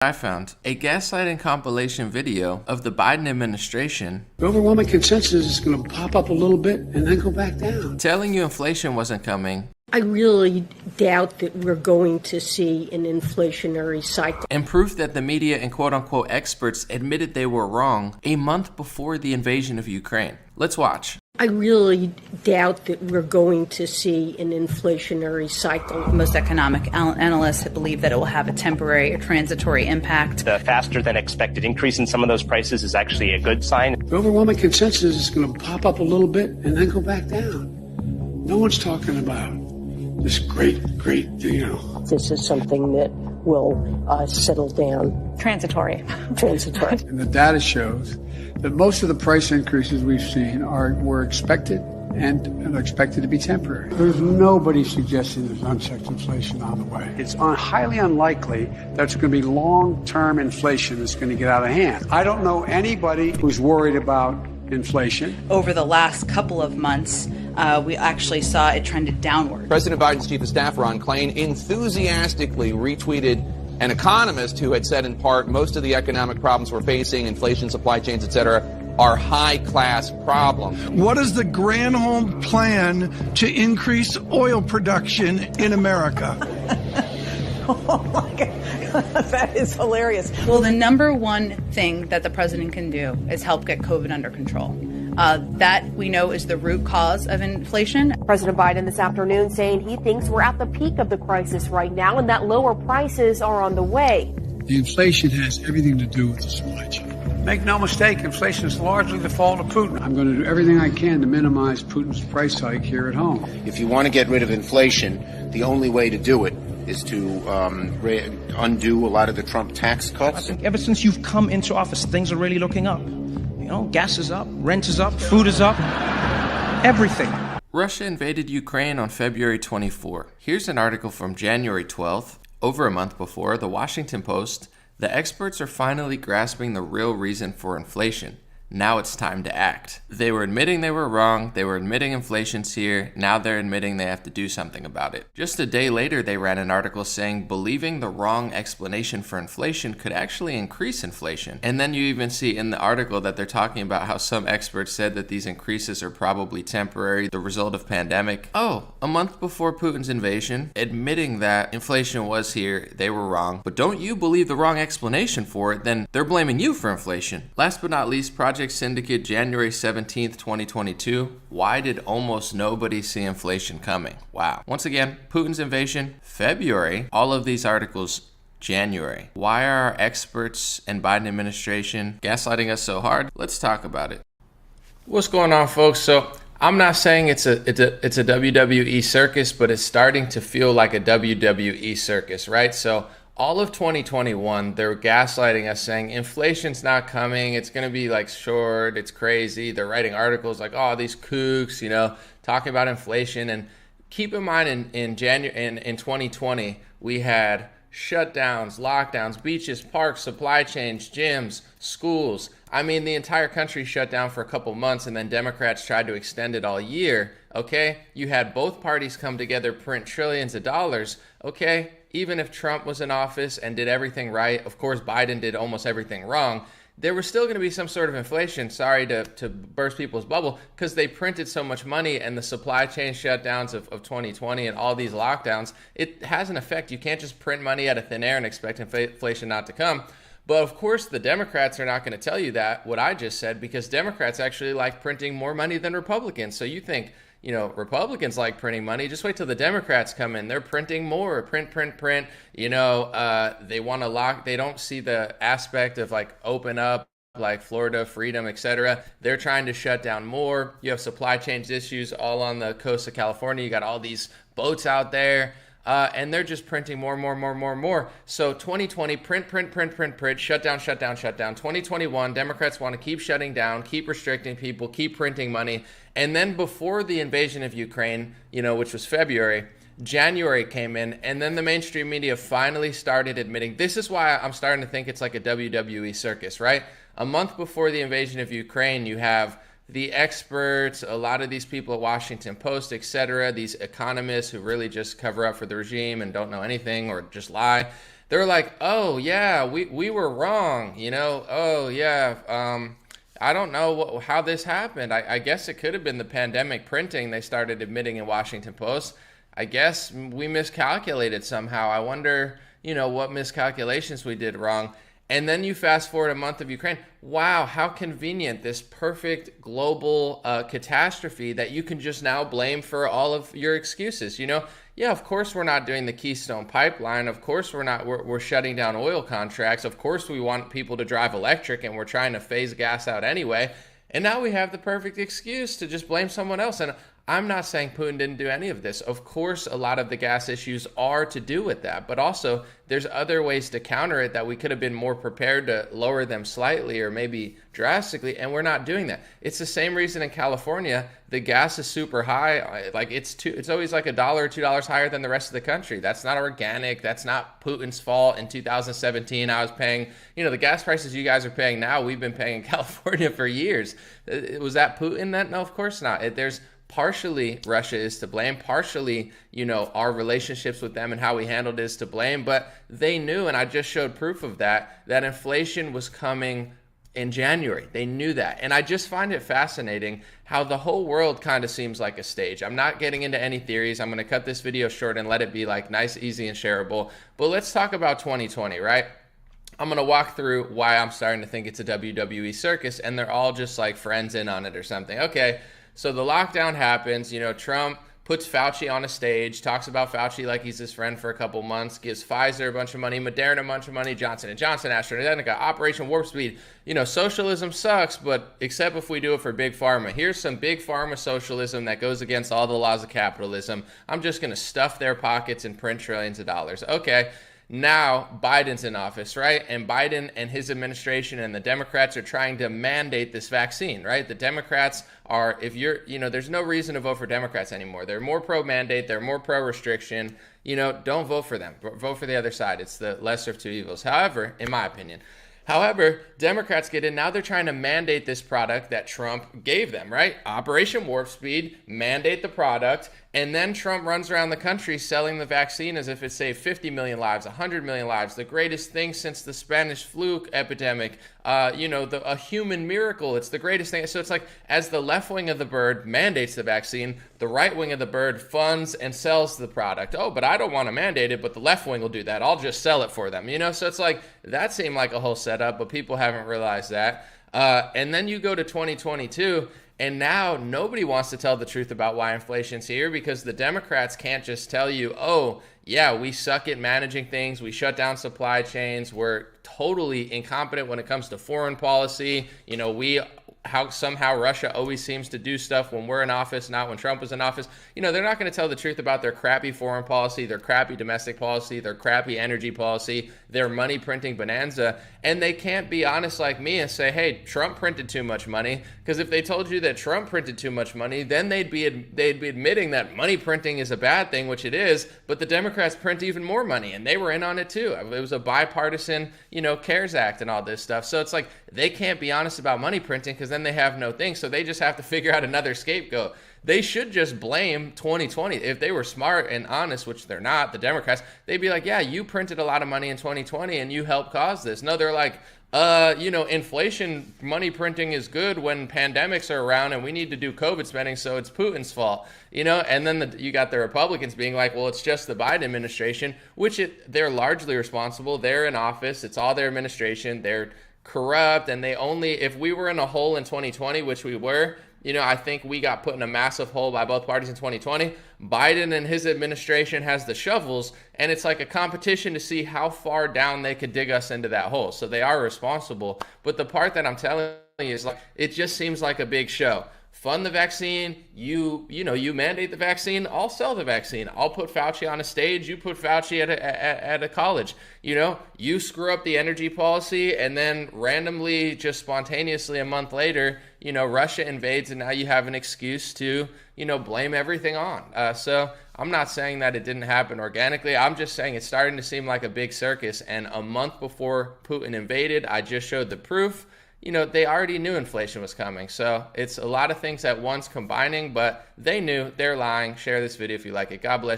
I found a gaslighting compilation video of the Biden administration. The overwhelming consensus is going to pop up a little bit and then go back down. Telling you inflation wasn't coming. I really doubt that we're going to see an inflationary cycle. And proof that the media and quote-unquote experts admitted they were wrong a month before the invasion of Ukraine. Let's watch. I really doubt that we're going to see an inflationary cycle. Most economic analysts believe that it will have a temporary or transitory impact. The faster than expected increase in some of those prices is actually a good sign. The overwhelming consensus is going to pop up a little bit and then go back down. No one's talking about this great, This is something that will settle down. Transitory. And the data shows that most of the price increases we've seen were expected and expected to be temporary. There's nobody suggesting there's unchecked inflation on the way. It's highly unlikely that it's going to be long-term inflation that's going to get out of hand. I don't know anybody who's worried about inflation. Over the last couple of months, we actually saw it trended downward. President Biden's chief of staff, Ron Klain, enthusiastically retweeted an economist who had said in part most of the economic problems we're facing, inflation, supply chains, et cetera, are high-class problems. What is the Granholm plan to increase oil production in America? Oh my God, that is hilarious. Well, the number one thing that the president can do is help get COVID under control. That we know is the root cause of inflation. President Biden this afternoon saying he thinks we're at the peak of the crisis right now and that lower prices are on the way. The inflation has everything to do with the supply chain. Make no mistake, inflation is largely the fault of Putin. I'm going to do everything I can to minimize Putin's price hike here at home. If you want to get rid of inflation, the only way to do it is to undo a lot of the Trump tax cuts. I think ever since you've come into office, things are really looking up. You know, gas is up, rent is up, food is up, everything. Russia invaded Ukraine on February 24. Here's an article from January 12th. Over a month before, the Washington Post, the experts are finally grasping the real reason for inflation. Now it's time to act. They were admitting they were wrong. They were admitting inflation's here. Now they're admitting they have to do something about it. Just a day later, they ran an article saying believing the wrong explanation for inflation could actually increase inflation. And then you even see in the article that they're talking about how some experts said that these increases are probably temporary, the result of pandemic. Oh, a month before Putin's invasion, admitting that inflation was here, they were wrong. But don't you believe the wrong explanation for it, then they're blaming you for inflation. Last but not least, Project Syndicate, January 17th, 2022. Why did almost nobody see inflation coming? Wow. Once again, Putin's invasion, February. All of these articles, January. Why are our experts and Biden administration gaslighting us so hard? Let's talk about it. What's going on, folks? So I'm not saying it's a WWE circus, but it's starting to feel like a WWE circus, right? So all of 2021, they were gaslighting us saying inflation's not coming. It's going to be like short. It's crazy. They're writing articles like, oh, these kooks, talking about inflation. And keep in mind in January, in 2020, we had shutdowns, lockdowns, beaches, parks, supply chains, gyms, schools. I mean, the entire country shut down for a couple months, and then Democrats tried to extend it all year. Okay. You had both parties come together, print trillions of dollars. Okay. Even if Trump was in office and did everything right, of course, Biden did almost everything wrong, there was still going to be some sort of inflation, sorry to burst people's bubble, because they printed so much money and the supply chain shutdowns of 2020 and all these lockdowns, it has an effect. You can't just print money out of thin air and expect inflation not to come. But of course, the Democrats are not going to tell you that, what I just said, because Democrats actually like printing more money than Republicans. So you think, Republicans like printing money. Just wait till the Democrats come in. They're printing more, print. They want to lock. They don't see the aspect of like open up, like Florida, freedom, etc. They're trying to shut down more. You have supply chain issues all on the coast of California. You got all these boats out there. And they're just printing more. So 2020, print, shut down. 2021, Democrats want to keep shutting down, keep restricting people, keep printing money. And then before the invasion of Ukraine, which was February, January came in, and then the mainstream media finally started admitting, this is why I'm starting to think it's like a WWE circus, right? A month before the invasion of Ukraine, you have the experts, a lot of these people at Washington Post, etc., these economists who really just cover up for the regime and don't know anything or just lie, They're like, oh yeah, we were wrong, you know. Oh yeah, I don't know how this happened. I guess it could have been the pandemic printing they started admitting in Washington Post. I guess we miscalculated somehow. I wonder, you know, what miscalculations we did wrong. And then you fast forward a month of Ukraine. Wow, how convenient, this perfect global catastrophe that you can just now blame for all of your excuses. You know, yeah, of course we're not doing the Keystone Pipeline. Of course we're shutting down oil contracts. Of course we want people to drive electric and we're trying to phase gas out anyway. And now we have the perfect excuse to just blame someone else. And I'm not saying Putin didn't do any of this. Of course, a lot of the gas issues are to do with that. But also, there's other ways to counter it that we could have been more prepared to lower them slightly or maybe drastically, and we're not doing that. It's the same reason in California, the gas is super high. Like it's always like $1 or $2 higher than the rest of the country. That's not organic. That's not Putin's fault. In 2017, I was paying, you know, the gas prices you guys are paying now, we've been paying in California for years. Was that Putin? No, of course not. There's partially Russia is to blame, partially, you know, our relationships with them and how we handled it is to blame, but they knew, and I just showed proof of that inflation was coming in January. They knew that. And I just find it fascinating how the whole world kind of seems like a stage. I'm not getting into any theories. I'm going to cut this video short and let it be like nice, easy, and shareable. But let's talk about 2020, right? I'm going to walk through why I'm starting to think it's a WWE circus, and they're all just like friends in on it or something. Okay. So the lockdown happens, you know, Trump puts Fauci on a stage, talks about Fauci like he's his friend for a couple months, gives Pfizer a bunch of money, Moderna a bunch of money, Johnson & Johnson, AstraZeneca, Operation Warp Speed. You know, socialism sucks, but except if we do it for Big Pharma. Here's some Big Pharma socialism that goes against all the laws of capitalism. I'm just going to stuff their pockets and print trillions of dollars. Okay. Now Biden's in office, right? And Biden and his administration and the Democrats are trying to mandate this vaccine, right? The Democrats are, if you're, you know, there's no reason to vote for Democrats anymore. They're more pro-mandate. They're more pro-restriction. You know, don't vote for them. Vote for the other side. It's the lesser of two evils. However, in my opinion, Democrats get in. Now they're trying to mandate this product that Trump gave them, right? Operation Warp Speed, mandate the product. And then Trump runs around the country selling the vaccine as if it saved 50 million lives, 100 million lives, the greatest thing since the Spanish flu epidemic, a human miracle. It's the greatest thing. So it's like, as the left wing of the bird mandates the vaccine, the right wing of the bird funds and sells the product. Oh, but I don't want to mandate it, but the left wing will do that. I'll just sell it for them. You know, so it's like, that seemed like a whole setup, but people haven't realized that. And then you go to 2022, and now nobody wants to tell the truth about why inflation's here, because the Democrats can't just tell you, oh, yeah, we suck at managing things. We shut down supply chains. We're totally incompetent when it comes to foreign policy. You know, how somehow Russia always seems to do stuff when we're in office, not when Trump was in office. You know, they're not going to tell the truth about their crappy foreign policy, their crappy domestic policy, their crappy energy policy, their money printing bonanza. And they can't be honest like me and say, hey, Trump printed too much money. Because if they told you that Trump printed too much money, then they'd be admitting that money printing is a bad thing, which it is. But the Democrats print even more money, and they were in on it too. It was a bipartisan, you know, CARES Act and all this stuff. So it's like, they can't be honest about money printing because then they have no thing. So they just have to figure out another scapegoat. They should just blame 2020. If they were smart and honest, which they're not, the Democrats, they'd be like, yeah, you printed a lot of money in 2020 and you helped cause this. No, they're like, inflation, money printing is good when pandemics are around and we need to do COVID spending, so it's Putin's fault, you know? And then you got the Republicans being like, well, it's just the Biden administration, which they're largely responsible. They're in office. It's all their administration. They're corrupt, and if we were in a hole in 2020, which we were, you know, I think we got put in a massive hole by both parties in 2020. Biden and his administration has the shovels, and it's like a competition to see how far down they could dig us into that hole. So they are responsible. But the part that I'm telling you is like, it just seems like a big show. Fund the vaccine, you mandate the vaccine, I'll sell the vaccine. I'll put Fauci on a stage, you put Fauci at a college. You know, you screw up the energy policy, and then randomly, just spontaneously a month later, you know, Russia invades, and now you have an excuse to, you know, blame everything on. So I'm not saying that it didn't happen organically. I'm just saying it's starting to seem like a big circus. And a month before Putin invaded, I just showed the proof. You know, they already knew inflation was coming. So it's a lot of things at once combining, but they knew. They're lying. Share this video if you like it. God bless you.